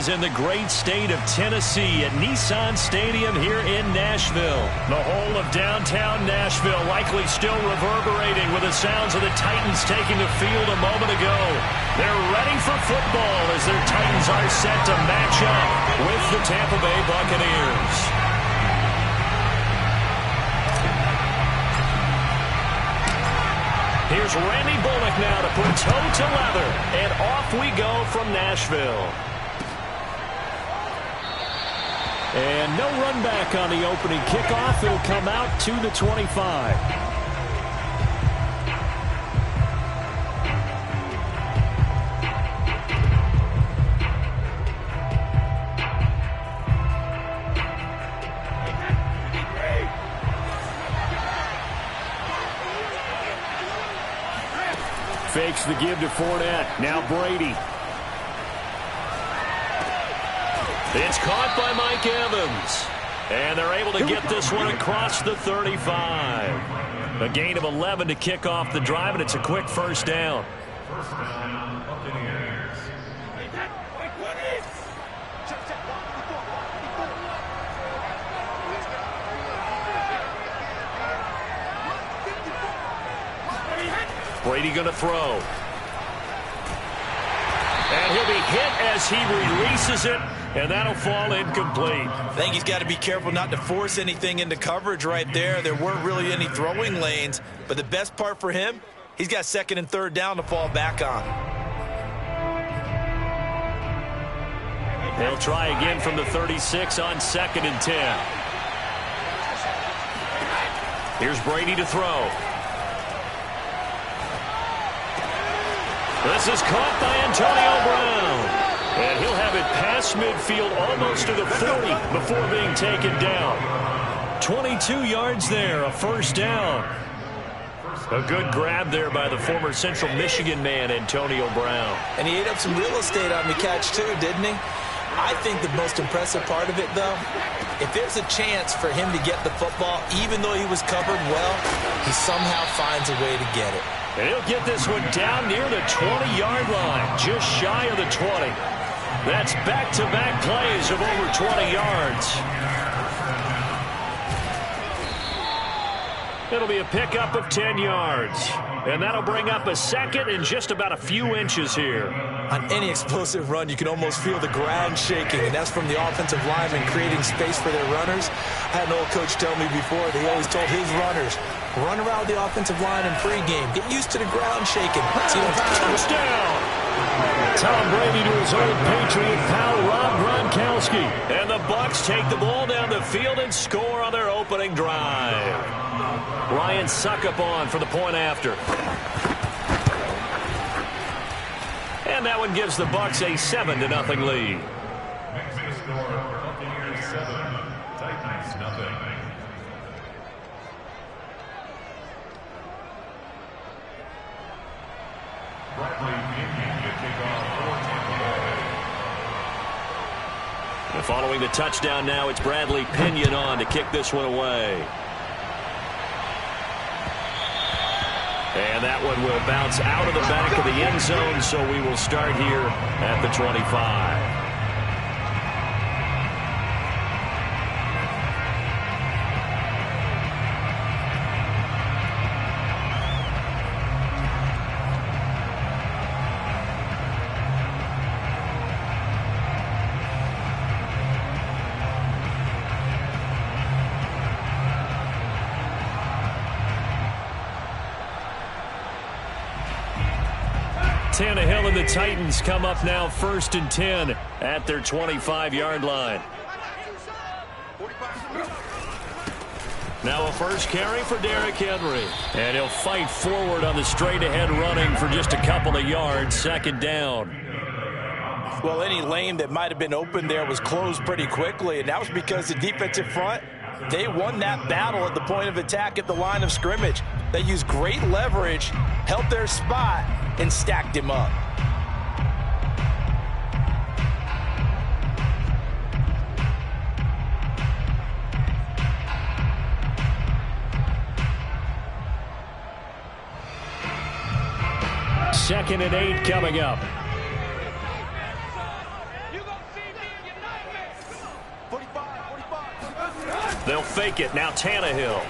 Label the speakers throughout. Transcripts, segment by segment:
Speaker 1: is in the great state of Tennessee at Nissan Stadium here in Nashville. The whole of downtown Nashville likely still reverberating with the sounds of the Titans taking the field a moment ago. They're ready for football as their Titans are set to match up with the Tampa Bay Buccaneers. Here's Randy Bullock now to put toe to leather, and off we go from Nashville. And no run back on the opening kickoff. It'll come out to the 25. Fakes the give to Fournette. Now Brady. It's caught by Mike Evans. And they're able to get this one across the 35. A gain of 11 to kick off the drive, and it's a quick first down.
Speaker 2: First down, Buccaneers.
Speaker 1: Brady going to throw. And he'll be hit as he releases it, and that'll fall incomplete.
Speaker 3: I think he's got to be careful not to force anything into coverage right there. There weren't really any throwing lanes, but the best part for him, he's got second and third down to fall back on.
Speaker 1: They'll try again from the 36 on 2nd and 10. Here's Brady to throw. This is caught by Antonio Brown. And he'll have it past midfield almost to the 40 before being taken down. 22 yards there, a first down. A good grab there by the former Central Michigan man, Antonio Brown.
Speaker 3: And he ate up some real estate on the catch too, didn't he? I think the most impressive part of it, though, if there's a chance for him to get the football, even though he was covered well, he somehow finds a way to get it.
Speaker 1: And he'll get this one down near the 20-yard line, just shy of the 20. That's back-to-back plays of over 20 yards. It'll be a pickup of 10 yards. And that'll bring up a second and just about a few inches here.
Speaker 3: On any explosive run, you can almost feel the ground shaking, and that's from the offensive linemen creating space for their runners. I had an old coach tell me before, they always told his runners, run around the offensive line in pregame. Get used to the ground shaking.
Speaker 1: Touchdown! Tom Brady to his old Patriot pal, Rob Gronkowski. And the Bucs take the ball down the field and score on their opening drive. Ryan Succop on for the point after. And that one gives the Bucs a 7-0 lead.
Speaker 2: Next score, Buccaneers 7, Titans 0. Bradley Pinion to kick off for Tampa Bay.
Speaker 1: And following the touchdown now, it's Bradley Pinion on to kick this one away. And that one will bounce out of the back of the end zone, so we will start here at the 25. Tannehill and the Titans come up now 1st and 10 at their 25-yard line. Now a first carry for Derrick Henry. And he'll fight forward on the straight-ahead running for just a couple of yards. 2nd down.
Speaker 3: Well, any lane that might have been open there was closed pretty quickly, and that was because the defensive front, they won that battle at the point of attack at the line of scrimmage. They used great leverage, held their spot, and stacked him up.
Speaker 1: Second and 8 coming up. They'll fake it. Now Tannehill.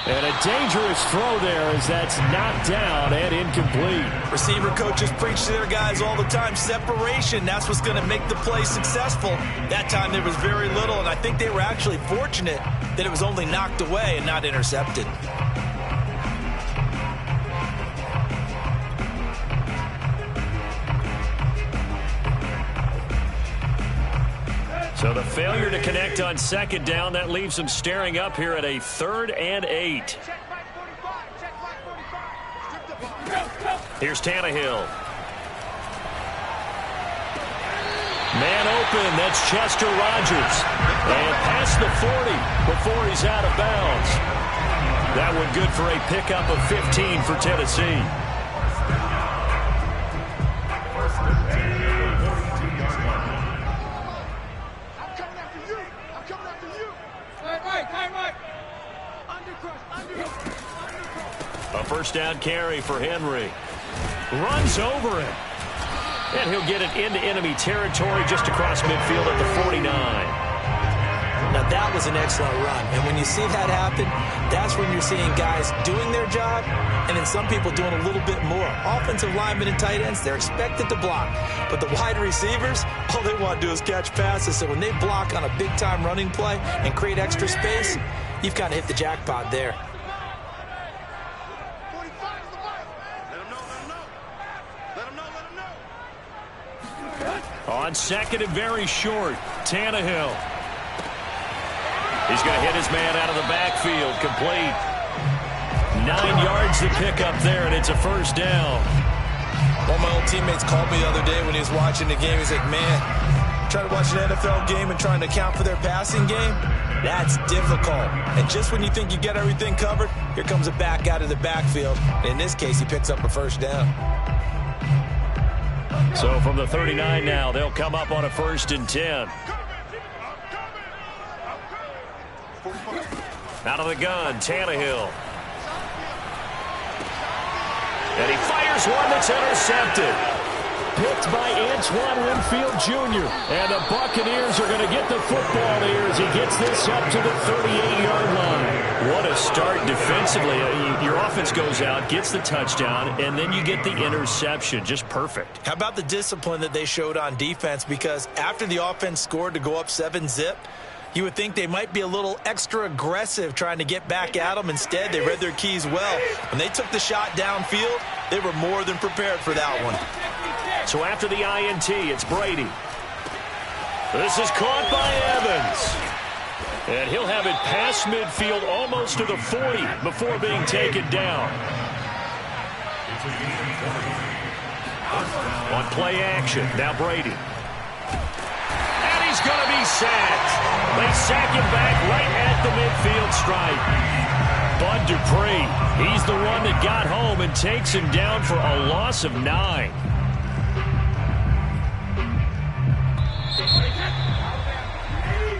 Speaker 1: And a dangerous throw there as that's knocked down and incomplete.
Speaker 3: Receiver coaches preach to their guys all the time. Separation, that's what's going to make the play successful. That time there was very little, and I think they were actually fortunate that it was only knocked away and not intercepted.
Speaker 1: So the failure to connect on second down, that leaves them staring up here at a 3rd and 8. Here's Tannehill. Man open, that's Chester Rogers. And past the 40 before he's out of bounds. That one good for a pickup of 15 for Tennessee. A first down carry for Henry. Runs over him. And he'll get it into enemy territory just across midfield at the 49.
Speaker 3: Now that was an excellent run. And when you see that happen, that's when you're seeing guys doing their job and then some people doing a little bit more. Offensive linemen and tight ends, they're expected to block. But the wide receivers, all they want to do is catch passes. So when they block on a big-time running play and create extra space, you've kind of hit the jackpot there.
Speaker 1: On second and very short, Tannehill. He's going to hit his man out of the backfield, complete. 9 yards to pick up there, and it's a first down.
Speaker 3: One of my old teammates called me the other day when he was watching the game. He's like, man, trying to watch an NFL game and trying to account for their passing game, that's difficult. And just when you think you get everything covered, here comes a back out of the backfield. And in this case, he picks up a first down.
Speaker 1: So from the 39 now, they'll come up on a 1st and 10. Out of the gun, Tannehill. And he fires one that's intercepted. Picked by Antoine Winfield Jr. And the Buccaneers are going to get the football here as he gets this up to the 38-yard line. What a start defensively. Your offense goes out, gets the touchdown, and then you get the interception. Just perfect.
Speaker 3: How about the discipline that they showed on defense? Because after the offense scored to go up 7-zip, you would think they might be a little extra aggressive trying to get back at them. Instead, they read their keys well. When they took the shot downfield, they were more than prepared for that one.
Speaker 1: So after the INT, it's Brady. This is caught by Evans. And he'll have it past midfield almost to the 40 before being taken down. On play action, now Brady. And he's going to be sacked. They sack him back right at the midfield stripe. Bud Dupree, he's the one that got home and takes him down for a loss of 9.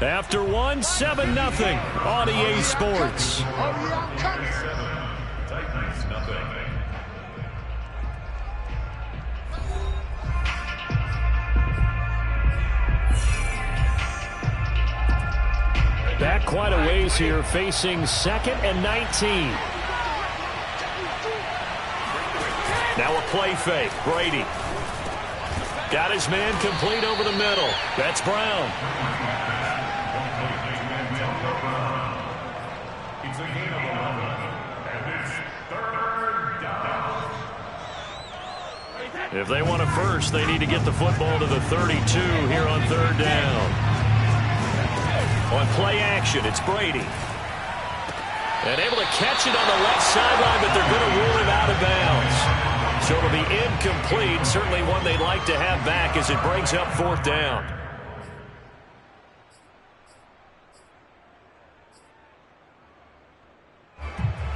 Speaker 1: After 7-0 on EA Sports. Back quite a ways here, facing 2nd and 19. Now a play fake, Brady. Got his man complete over the middle. That's Brown.
Speaker 2: It's a gain of 11, and it's 3rd down.
Speaker 1: If they want a first, they need to get the football to the 32 here on 3rd down. On play action, it's Brady. And able to catch it on the left sideline, but they're going to rule him out of bounds. So it'll be incomplete. Certainly one they'd like to have back as it brings up 4th down.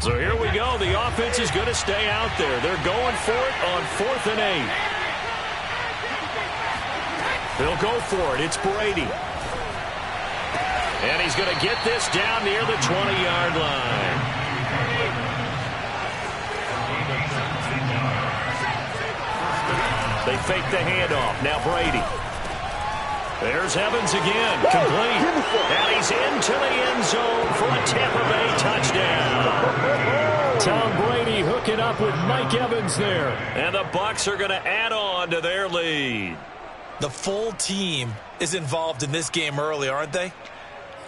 Speaker 1: So here we go. The offense is going to stay out there. They're going for it on 4th and 8. They'll go for it. It's Brady. And he's going to get this down near the 20-yard line. They fake the handoff. Now Brady. There's Evans again, complete. And he's into the end zone for a Tampa Bay touchdown. Tom Brady hooking up with Mike Evans there. And the Bucs are going to add on to their lead.
Speaker 3: The full team is involved in this game early, aren't they?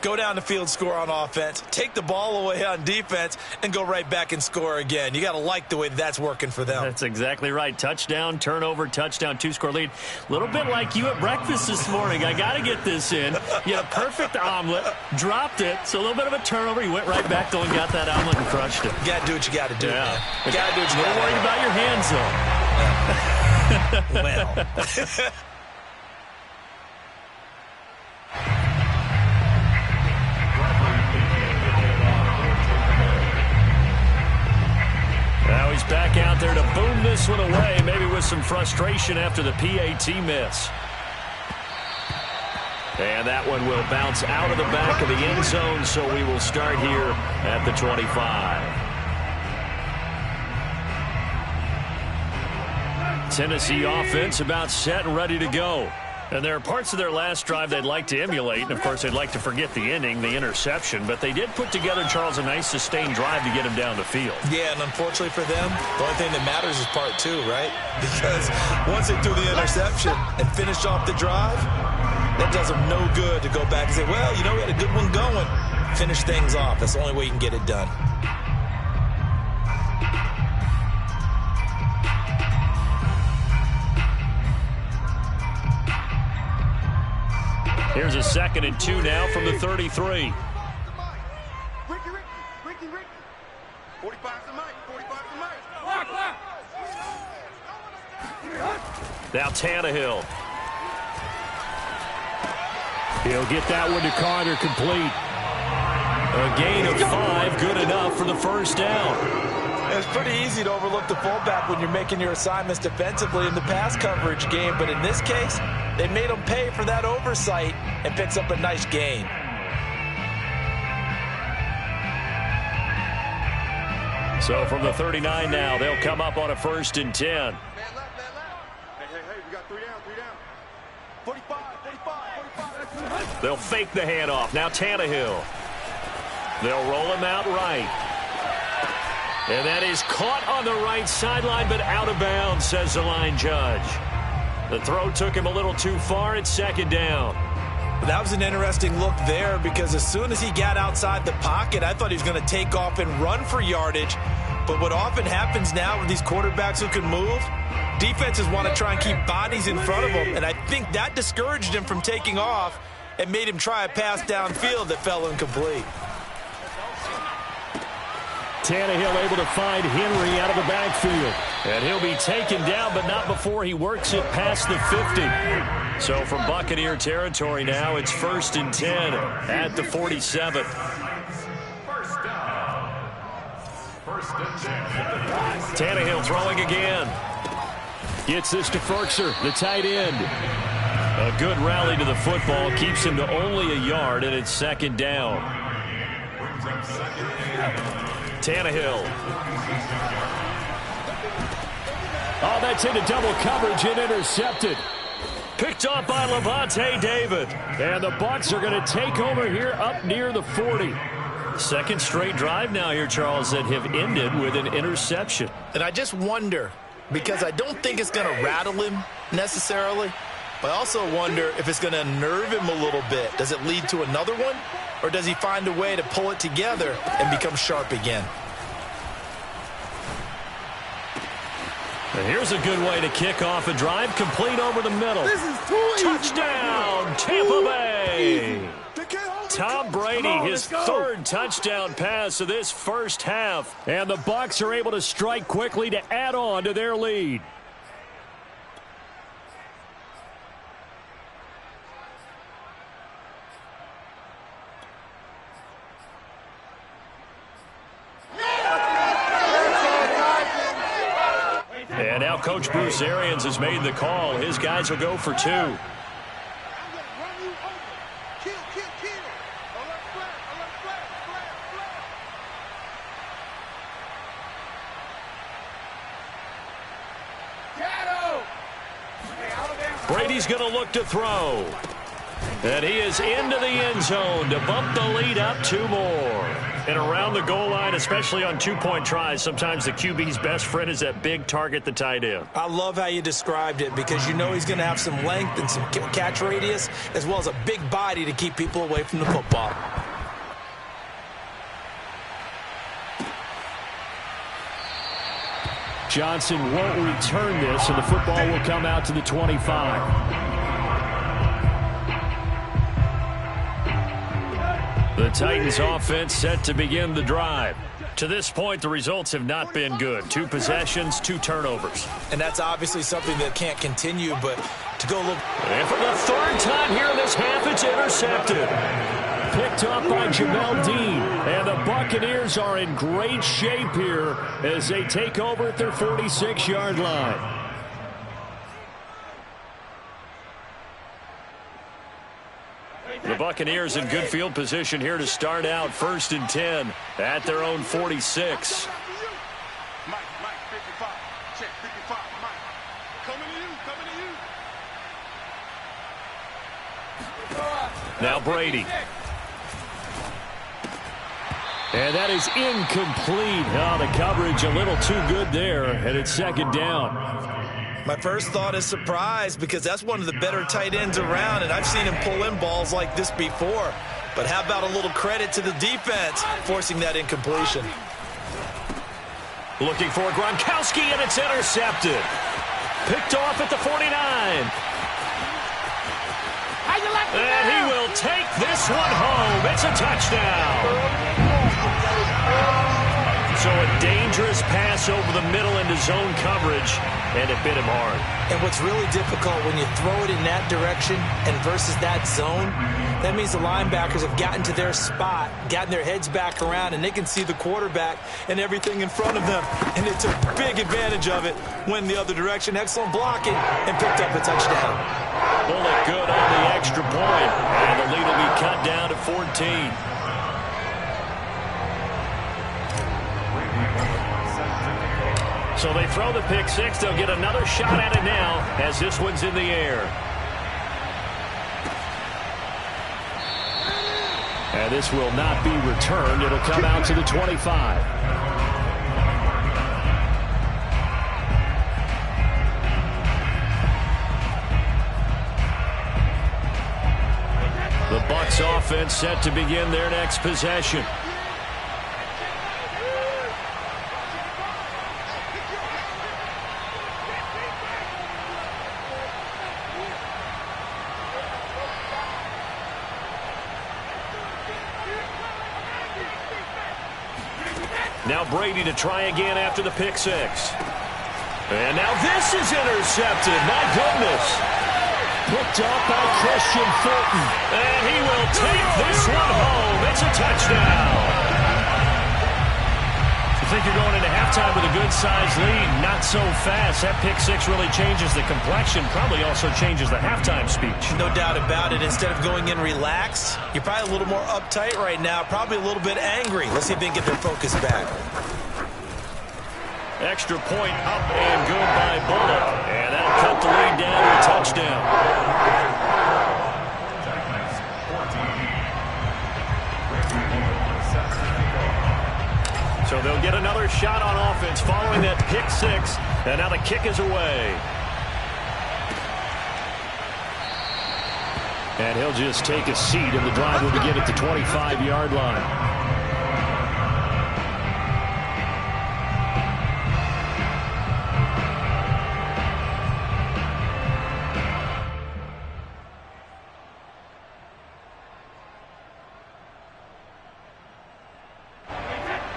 Speaker 3: Go down the field, score on offense, take the ball away on defense, and go right back and score again. You got to like the way that's working for them.
Speaker 1: That's exactly right. Touchdown, turnover, touchdown, two-score lead. A little bit like you at breakfast this morning. I got to get this in. You had a perfect omelet, dropped it, so a little bit of a turnover. You went right back, though, and got that omelet and crushed it.
Speaker 3: You got to do what you got to do.
Speaker 1: Yeah.
Speaker 3: You got to do what you got to do.
Speaker 1: Worried about your hands, though.
Speaker 3: Well.
Speaker 1: Now he's back out there to boom this one away, maybe with some frustration after the PAT miss. And that one will bounce out of the back of the end zone, so we will start here at the 25. Tennessee offense about set and ready to go. And there are parts of their last drive they'd like to emulate. And, of course, they'd like to forget the ending, the interception. But they did put together, Charles, a nice sustained drive to get him down the field.
Speaker 3: Yeah, and unfortunately for them, the only thing that matters is part two, right? Because once they threw the interception and finished off the drive, that does them no good to go back and say, well, you know, we had a good one going. Finish things off. That's the only way you can get it done.
Speaker 1: Here's a 2nd and 2 now from the 33.
Speaker 4: Ricky. 45 to Mike.
Speaker 1: Now Tannehill. He'll get that one to Carter, complete. A gain of 5, good enough for the first down.
Speaker 3: It's pretty easy to overlook the fullback when you're making your assignments defensively in the pass coverage game, but in this case, they made him pay for that oversight and picks up a nice gain.
Speaker 1: So from the 39 now, they'll come up on a 1st and 10.
Speaker 4: Man left. Hey, we got 3 down. 45.
Speaker 1: They'll fake the handoff. Now Tannehill. They'll roll him out right. And that is caught on the right sideline, but out of bounds, says the line judge. The throw took him a little too far. It's 2nd down.
Speaker 3: That was an interesting look there because as soon as he got outside the pocket, I thought he was going to take off and run for yardage. But what often happens now with these quarterbacks who can move, defenses want to try and keep bodies in front of them. And I think that discouraged him from taking off and made him try a pass downfield that fell incomplete.
Speaker 1: Tannehill able to find Henry out of the backfield. And he'll be taken down, but not before he works it past the 50. So from Buccaneer territory now, it's 1st and 10 at the 47.
Speaker 2: First and 10.
Speaker 1: Tannehill throwing again. Gets this to Ferkser, the tight end. A good rally to the football, keeps him to only a yard, and it's 2nd down.
Speaker 2: Brings up 2nd.
Speaker 1: Tannehill. Oh, that's into double coverage and intercepted. Picked off by Lavonte David. And the Bucs are going to take over here up near the 40. 2nd straight drive now here, Charles, that have ended with an interception.
Speaker 3: And I just wonder, because I don't think it's going to rattle him necessarily, but I also wonder if it's going to unnerve him a little bit. Does it lead to another one? Or does he find a way to pull it together and become sharp again?
Speaker 1: And here's a good way to kick off a drive, complete over the middle.
Speaker 4: This is too easy.
Speaker 1: Touchdown, Tampa Bay.
Speaker 4: They can't hold it.
Speaker 1: Tom Brady,
Speaker 4: Come on,
Speaker 1: his
Speaker 4: let's go.
Speaker 1: 3rd touchdown pass of this first half. And the Bucs are able to strike quickly to add on to their lead. And now Coach Bruce Arians has made the call. His guys will go for 2.
Speaker 4: I'm gonna run you over. Kill. Alert flag.
Speaker 1: Brady's going to look to throw. And he is into the end zone to bump the lead up 2 more. And around the goal line, especially on 2-point tries, sometimes the QB's best friend is that big target, the tight end.
Speaker 3: I love how you described it because you know he's going to have some length and some catch radius as well as a big body to keep people away from the football.
Speaker 1: Johnson won't return this, and the football will come out to the 25. The Titans offense set to begin the drive. To this point, the results have not been good. 2 possessions, 2 turnovers.
Speaker 3: And that's obviously something that can't continue, but to go a little...
Speaker 1: And for the 3rd time here in this half, it's intercepted. Picked up by Jamel Dean. And the Buccaneers are in great shape here as they take over at their 46-yard line. The Buccaneers in good field position here to start out 1st and 10 at their own 46.
Speaker 4: Mike, 55. Check 55, Mike. Coming to you.
Speaker 1: Now Brady. And that is incomplete. Oh, the coverage a little too good there, and it's 2nd down.
Speaker 3: My first thought is surprise because that's one of the better tight ends around, and I've seen him pull in balls like this before. But how about a little credit to the defense forcing that incompletion?
Speaker 1: Looking for Gronkowski, and it's intercepted. Picked off at the 49. And he will take this one home. It's a touchdown. So a dangerous pass over the middle into zone coverage, and it bit him hard.
Speaker 3: And what's really difficult when you throw it in that direction and versus that zone, that means the linebackers have gotten to their spot, gotten their heads back around, and they can see the quarterback and everything in front of them. And it's a big advantage of it when the other direction. Excellent blocking and picked up a touchdown.
Speaker 1: Bullet good on the extra point, and the lead will be cut down to 14. So they throw the pick 6. They'll get another shot at it now as this one's in the air. And this will not be returned. It'll come out to the 25. The Bucs offense set to begin their next possession. Now Brady to try again after the pick 6. And now this is intercepted. My goodness. Picked up by Christian Fulton. And he will take this one home. It's a touchdown. You think you're going into halftime with a good-sized lead. Not so fast. That pick 6 really changes the complexion. Probably also changes the halftime speech.
Speaker 3: No doubt about it. Instead of going in relaxed, you're probably a little more uptight right now. Probably a little bit angry. Let's see if they can get their focus back.
Speaker 1: Extra point up and good by Bullock. And that'll cut the lead down to a touchdown. So they'll get another shot on offense following that pick 6. And now the kick is away. And he'll just take a seat, and the drive will begin at the 25-yard line.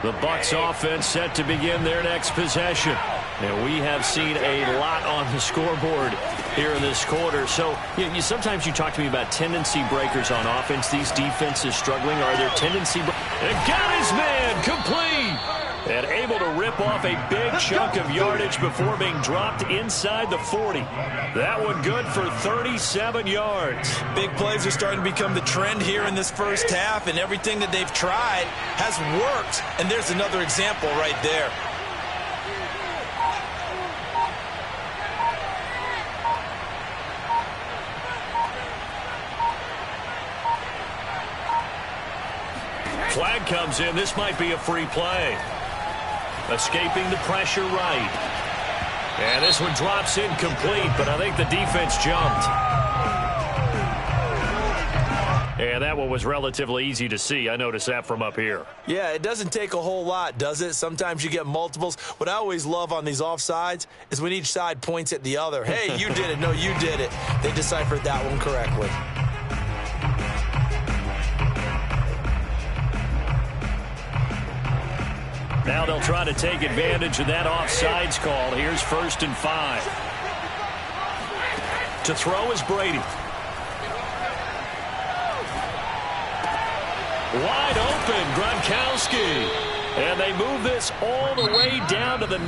Speaker 1: The Bucs offense set to begin their next possession. And we have seen a lot on the scoreboard here in this quarter. So sometimes you talk to me about tendency breakers on offense. These defenses struggling. Are there tendency breakers? And got his man complete. And able to rip off a big chunk of yardage before being dropped inside the 40. That one good for 37 yards.
Speaker 3: Big plays are starting to become the trend here in this first half, and everything that they've tried has worked. And there's another example right there.
Speaker 1: Flag comes in. This might be a free play. Escaping the pressure right. And this one drops incomplete, but I think the defense jumped. And that one was relatively easy to see. I noticed that from up here.
Speaker 3: Yeah, it doesn't take a whole lot, does it? Sometimes you get multiples. What I always love on these offsides is when each side points at the other. Hey, you did it. No, you did it. They deciphered that one correctly.
Speaker 1: Now they'll try to take advantage of that offsides call. Here's 1st and 5. To throw is Brady. Wide open, Gronkowski. And they move this all the way down to the 9.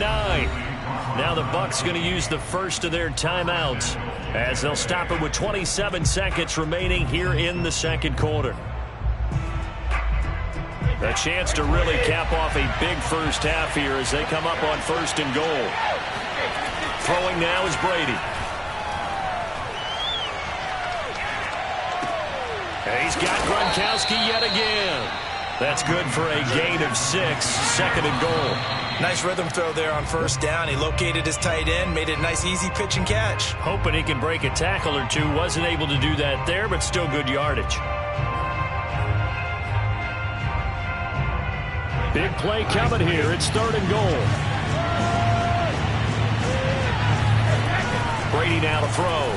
Speaker 1: Now the Bucs going to use the first of their timeouts as they'll stop it with 27 seconds remaining here in the second quarter. A chance to really cap off a big first half here as they come up on 1st and goal. Throwing now is Brady. And he's got Gronkowski yet again. That's good for a gain of 6, 2nd and goal.
Speaker 3: Nice rhythm throw there on 1st down. He located his tight end, made it a nice easy pitch and catch.
Speaker 1: Hoping he can break a tackle or two. Wasn't able to do that there, but still good yardage. Big play coming here. It's 3rd and goal. Brady now to throw.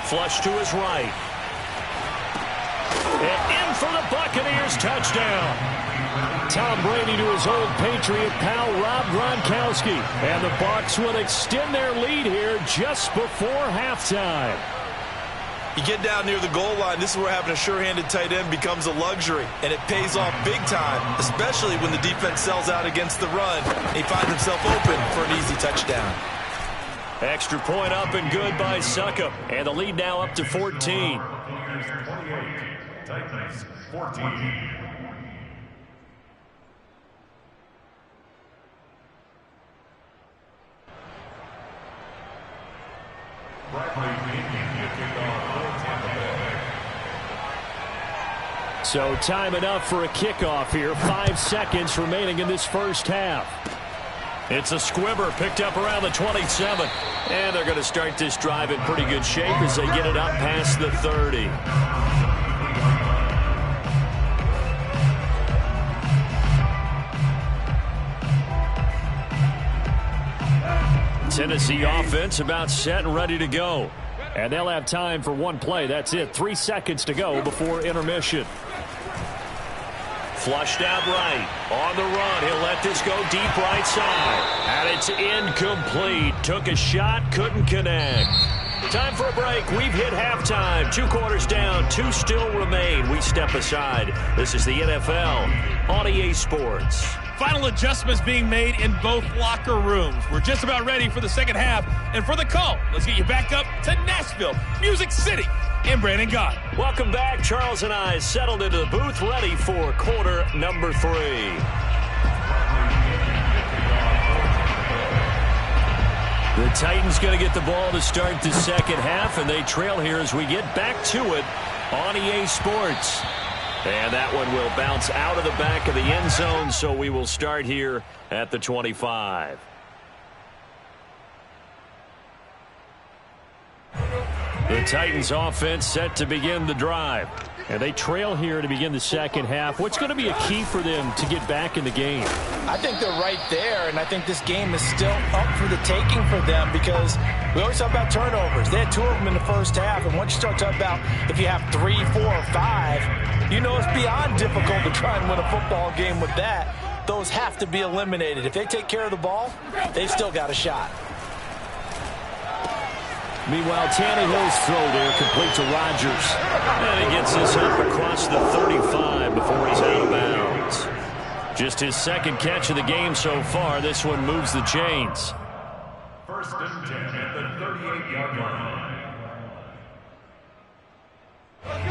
Speaker 1: Flush to his right. And in for the Buccaneers touchdown. Tom Brady to his old Patriot pal Rob Gronkowski. And the Bucs will extend their lead here just before halftime.
Speaker 3: You get down near the goal line, this is where having a sure-handed tight end becomes a luxury, and it pays off big time, especially when the defense sells out against the run. He finds himself open for an easy touchdown.
Speaker 1: Extra point up and good by Succop, and the lead now up to 14.
Speaker 2: 28, Titans 14.
Speaker 1: So time enough for a kickoff here. 5 seconds remaining in this first half. It's a squibber picked up around the 27. And they're going to start this drive in pretty good shape as they get it up past the 30. Tennessee offense about set and ready to go. And they'll have time for one play. That's it. 3 seconds to go before intermission. Flushed out right. On the run. He'll let this go deep right side. And it's incomplete. Took a shot. Couldn't connect. Time for a break. We've hit halftime. 2 quarters down. 2 still remain. We step aside. This is the NFL on EA Sports.
Speaker 5: Final adjustments being made in both locker rooms. We're just about ready for the second half. And for the call, let's get you back up to Nashville, Music City, and Brandon Gott.
Speaker 1: Welcome back. Charles and I settled into the booth, ready for quarter number 3. The Titans going to get the ball to start the second half, and they trail here as we get back to it on EA Sports. And that one will bounce out of the back of the end zone, so we will start here at the 25. The Titans offense set to begin the drive. And they trail here to begin the second half. What's going to be a key for them to get back in the game?
Speaker 3: I think they're right there, and I think this game is still up for the taking for them because we always talk about turnovers. They had 2 of them in the first half, and once you start talking about if you have 3, 4, or 5, you know it's beyond difficult to try and win a football game with that. Those have to be eliminated. If they take care of the ball, they've still got a shot.
Speaker 1: Meanwhile, Tannehill's throw there complete to Rodgers. And he gets this up across the 35 before he's out of bounds. Just his second catch of the game so far. This one moves the chains.
Speaker 2: 1st and 10 at the 38-yard line.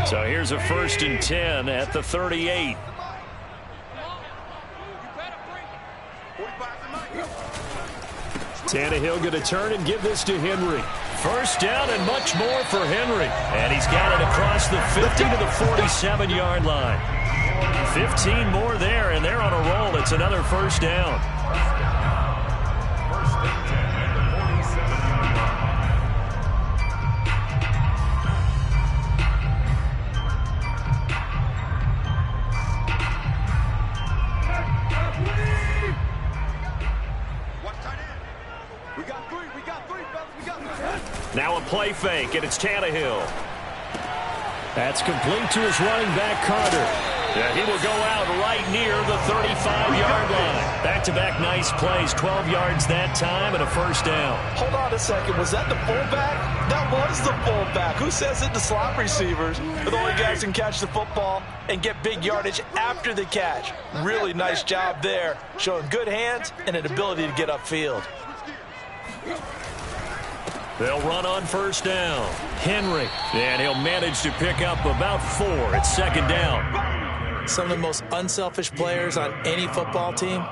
Speaker 1: So here's a 1st and 10 at the 38. Tannehill going to turn and give this to Henry. First down and much more for Henry. And he's got it across the 50 to the 47-yard line. 15 more there, and they're on a roll. It's another first down. Now a play fake, and it's Tannehill. That's complete to his running back, Carter. Yeah, he will go out right near the 35-yard line. Back-to-back nice plays, 12 yards that time, and a first down.
Speaker 3: Hold on a second. Was that the fullback? That was the fullback. Who says it? The slot receivers are the only guys who can catch the football and get big yardage after the catch. Really nice job there, showing good hands and an ability to get upfield.
Speaker 1: They'll run on first down. Henry, and he'll manage to pick up about 4. It's second down.
Speaker 3: Some of the most unselfish players on any football team,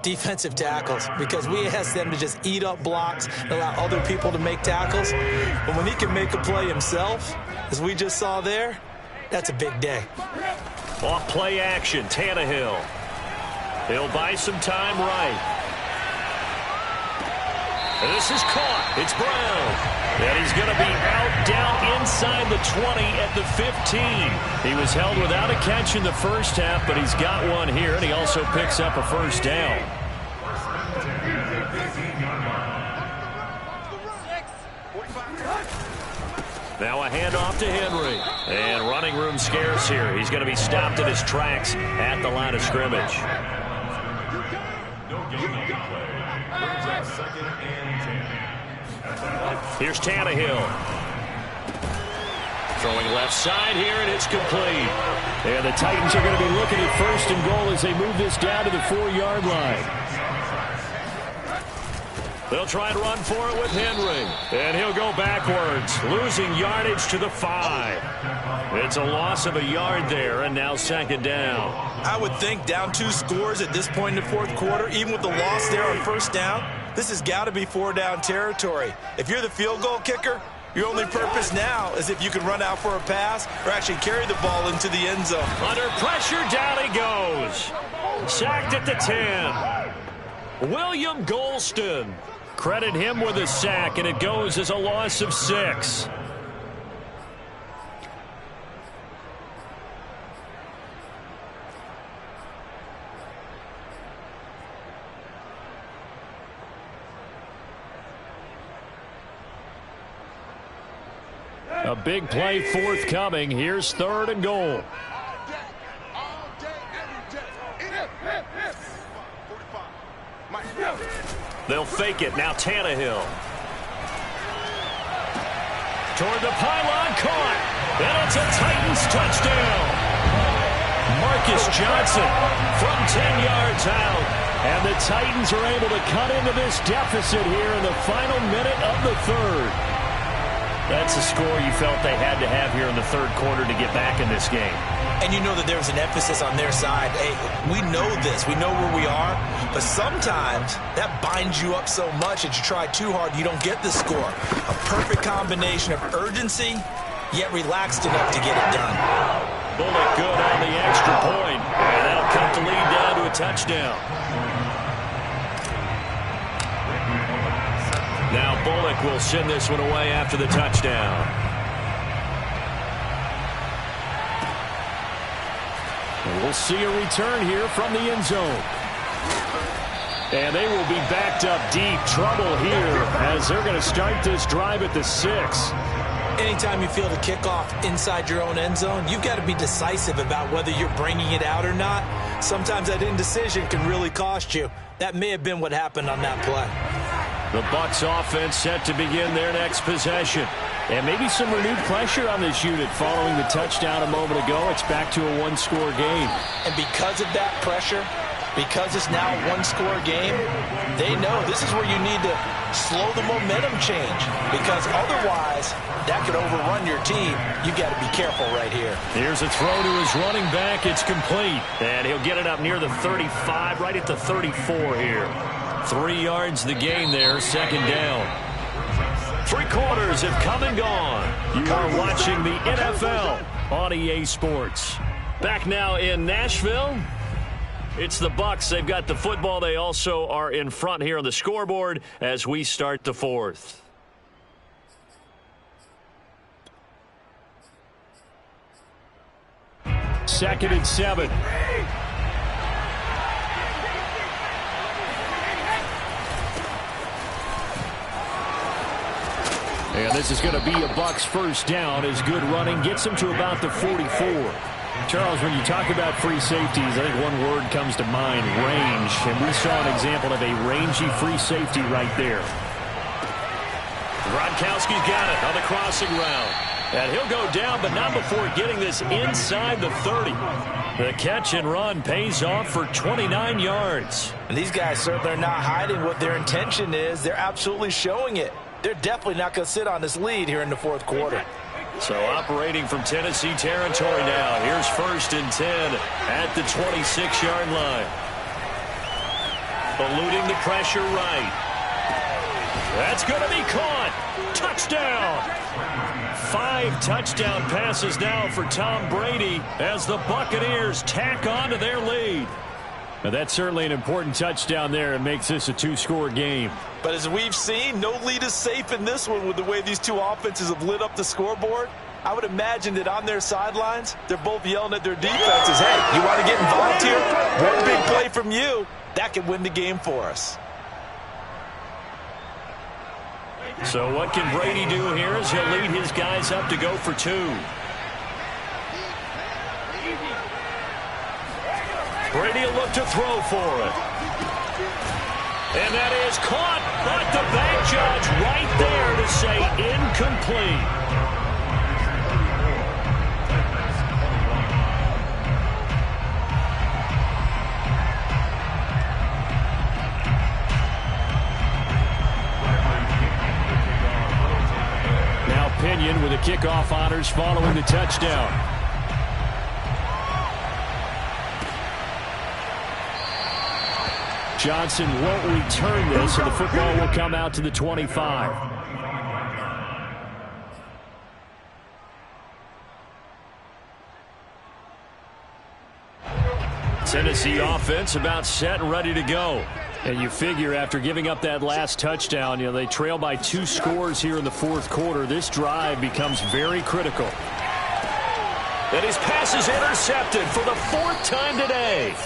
Speaker 3: defensive tackles, because we ask them to just eat up blocks and allow other people to make tackles. But when he can make a play himself, as we just saw there, that's a big day.
Speaker 1: Off play action, Tannehill. He'll buy some time right. This is caught. It's Brown. And he's going to be out down inside the 20 at the 15. He was held without a catch in the first half, but he's got one here, and he also picks up a first down. Now a handoff to Henry. And running room scarce here. He's going to be stopped in his tracks at the line of scrimmage. Here's Tannehill. Throwing left side here, and it's complete. And the Titans are going to be looking at first and goal as they move this down to the 4-yard line. They'll try and run for it with Henry. And he'll go backwards, losing yardage to the 5. It's a loss of a yard there, and now second down.
Speaker 3: I would think down 2 scores at this point in the fourth quarter, even with the loss there on first down, this has got to be 4-down territory. If you're the field goal kicker, your only purpose now is if you can run out for a pass or actually carry the ball into the end zone.
Speaker 1: Under pressure, down he goes. Sacked at the 10. William Golston. Credit him with a sack, and it goes as a loss of 6. A big play forthcoming. Here's third and goal. They'll fake it. Now Tannehill. Toward the pylon, caught. And it's a Titans touchdown. Marcus Johnson from 10 yards out. And the Titans are able to cut into this deficit here in the final minute of the third. That's a score you felt they had to have here in the third quarter to get back in this game.
Speaker 3: And you know that there was an emphasis on their side. Hey, we know this. We know where we are. But sometimes that binds you up so much that you try too hard, you don't get the score. A perfect combination of urgency, yet relaxed enough to get it done.
Speaker 1: Bullock good on the extra point. And that'll cut the lead down to a touchdown. Now Bullock will send this one away after the touchdown. And we'll see a return here from the end zone. And they will be backed up deep. Trouble here as they're going to start this drive at the 6.
Speaker 3: Anytime you feel the kickoff inside your own end zone, you've got to be decisive about whether you're bringing it out or not. Sometimes that indecision can really cost you. That may have been what happened on that play.
Speaker 1: The Bucs offense set to begin their next possession. And maybe some renewed pressure on this unit following the touchdown a moment ago. It's back to a one-score game.
Speaker 3: And because of that pressure, because it's now a one-score game, they know this is where you need to slow the momentum change. Because otherwise, that could overrun your team. You've got to be careful right here.
Speaker 1: Here's a throw to his running back. It's complete. And he'll get it up near the 35, right at the 34 here. 3 yards the gain there, second down. 3 quarters have come and gone. You are watching the NFL on EA Sports. Back now in Nashville. It's the Bucs. They've got the football. They also are in front here on the scoreboard as we start the 4th. Second and 7. And this is going to be a Bucs first down as good running gets them to about the 44. Charles, when you talk about free safeties, I think one word comes to mind, range. And we saw an example of a rangy free safety right there. Gronkowski's got it on the crossing route. And he'll go down, but not before getting this inside the 30. The catch and run pays off for 29 yards.
Speaker 3: And these guys certainly are not hiding what their intention is. They're absolutely showing it. They're definitely not going to sit on this lead here in the 4th quarter.
Speaker 1: So operating from Tennessee territory now. Here's 1st and 10 at the 26-yard line. Eluding the pressure right. That's going to be caught. Touchdown. 5 touchdown passes now for Tom Brady as the Buccaneers tack on to their lead. Now that's certainly an important touchdown there. It makes this a 2-score game.
Speaker 3: But as we've seen, no lead is safe in this one with the way these two offenses have lit up the scoreboard. I would imagine that on their sidelines, they're both yelling at their defenses, hey, you want to get involved here? One big play from you, that could win the game for us.
Speaker 1: So what can Brady do here as he'll lead his guys up to go for 2. Brady will look to throw for it. And that is caught, but the back judge right there to say incomplete. Now Pinion with the kickoff honors following the touchdown. Johnson won't return this, so the football will come out to the 25. Tennessee offense about set and ready to go. And you figure after giving up that last touchdown, they trail by 2 scores here in the 4th quarter. This drive becomes very critical. And his pass is intercepted for the 4th time today.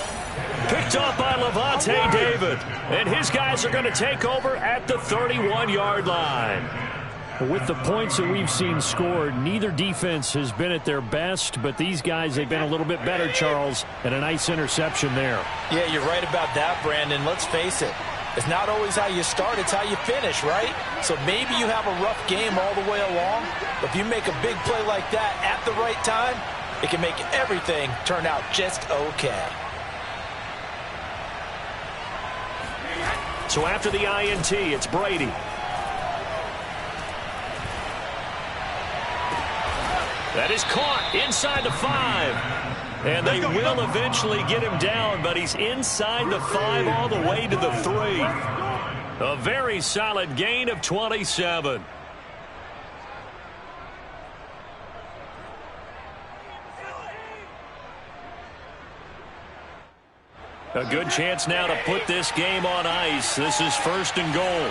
Speaker 1: Picked off by Lavonte David. And his guys are going to take over at the 31-yard line. With the points that we've seen scored, neither defense has been at their best, but these guys, they've been a little bit better, Charles, and a nice interception there.
Speaker 3: Yeah, you're right about that, Brandon. Let's face it. It's not always how you start, it's how you finish, right? So maybe you have a rough game all the way along, but if you make a big play like that at the right time, it can make everything turn out just okay.
Speaker 1: So after the INT, it's Brady. That is caught inside the 5. And they will eventually get him down, but he's inside the 5 all the way to the 3. A very solid gain of 27. A good chance now to put this game on ice. This is 1st and goal.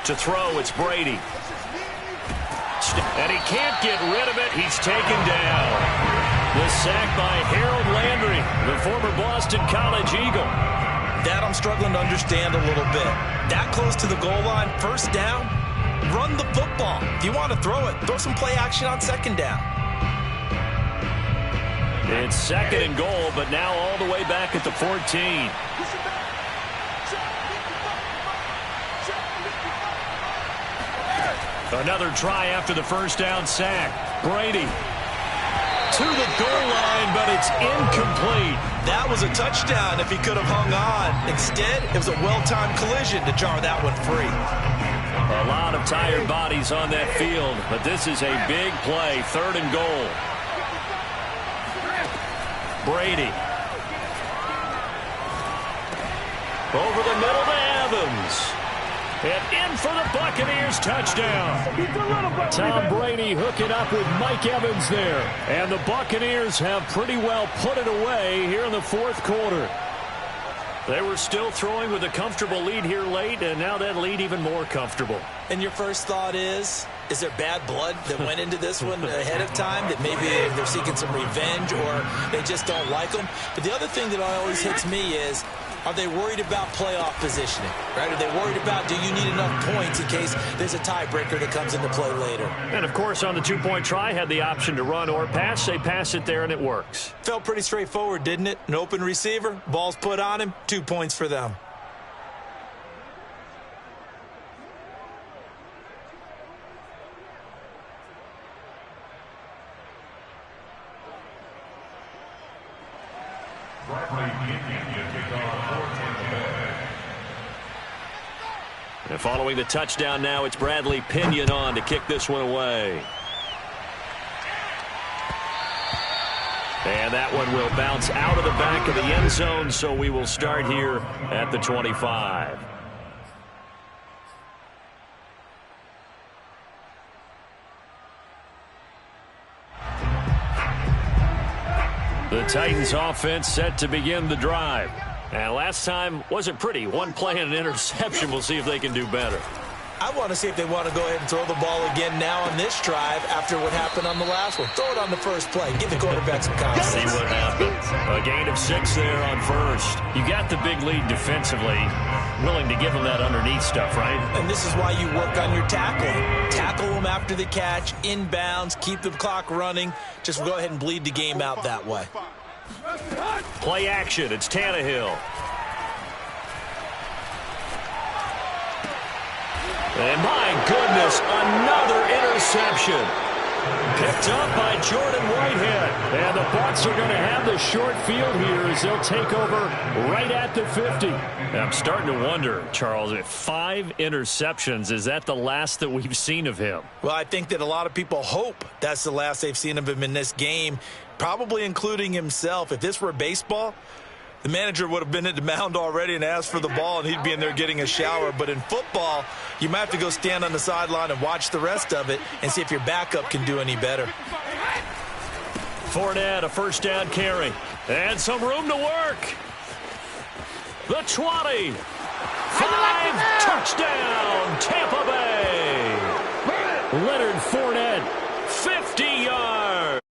Speaker 1: To throw, it's Brady. And he can't get rid of it. He's taken down. The sack by Harold Landry, the former Boston College Eagle.
Speaker 3: That I'm struggling to understand a little bit. That close to the goal line, 1st down, run the football. If you want to throw it, throw some play action on 2nd down.
Speaker 1: It's 2nd and goal, but now all the way back at the 14. Another try after the 1st down sack. Brady to the goal line, but it's incomplete.
Speaker 3: That was a touchdown if he could have hung on. Instead, it was a well-timed collision to jar that one free.
Speaker 1: A lot of tired bodies on that field, but this is a big play. 3rd and goal. Brady. Over the middle to Evans. And in for the Buccaneers touchdown. Tom Brady hooking up with Mike Evans there. And the Buccaneers have pretty well put it away here in the fourth quarter. They were still throwing with a comfortable lead here late, and now that lead even more comfortable.
Speaker 3: And your first thought is there bad blood that went into this one ahead of time, that maybe they're seeking some revenge or they just don't like them? But the other thing that always hits me is, are they worried about playoff positioning? Right? Are they worried about, do you need enough points in case there's a tiebreaker that comes into play later?
Speaker 1: And, of course, on the two-point try, had the option to run or pass. They pass it there, and it works.
Speaker 3: Felt pretty straightforward, didn't it? An open receiver, ball's put on him, 2 points for them.
Speaker 1: And following the touchdown now, it's Bradley Pinion on to kick this one away. And that one will bounce out of the back of the end zone, so we will start here at the 25. The Titans offense set to begin the drive. And last time wasn't pretty. One play and an interception. We'll see if they can do better.
Speaker 3: I want to see if they want to go ahead and throw the ball again now on this drive after what happened on the last one. Throw it on the first play. Give the quarterback some confidence.
Speaker 1: See what happens. A gain of 6 there on first. You got the big lead defensively. Willing to give them that underneath stuff, right?
Speaker 3: And this is why you work on your tackling. Tackle them after the catch, inbounds, keep the clock running. Just go ahead and bleed the game out that way.
Speaker 1: Play action. It's Tannehill. And my goodness, another interception. Picked up by Jordan Whitehead. And the Bucs are going to have the short field here as they'll take over right at the 50. And I'm starting to wonder, Charles, 5 interceptions, is that the last that we've seen of him?
Speaker 3: Well, I think that a lot of people hope that's the last they've seen of him in this game, probably including himself. If this were baseball, the manager would have been at the mound already and asked for the ball, and he'd be in there getting a shower. But in football, you might have to go stand on the sideline and watch the rest of it and see if your backup can do any better.
Speaker 1: Fournette, a first down carry. And some room to work. The 20. 5, touchdown, Tampa Bay. Leonard Fournette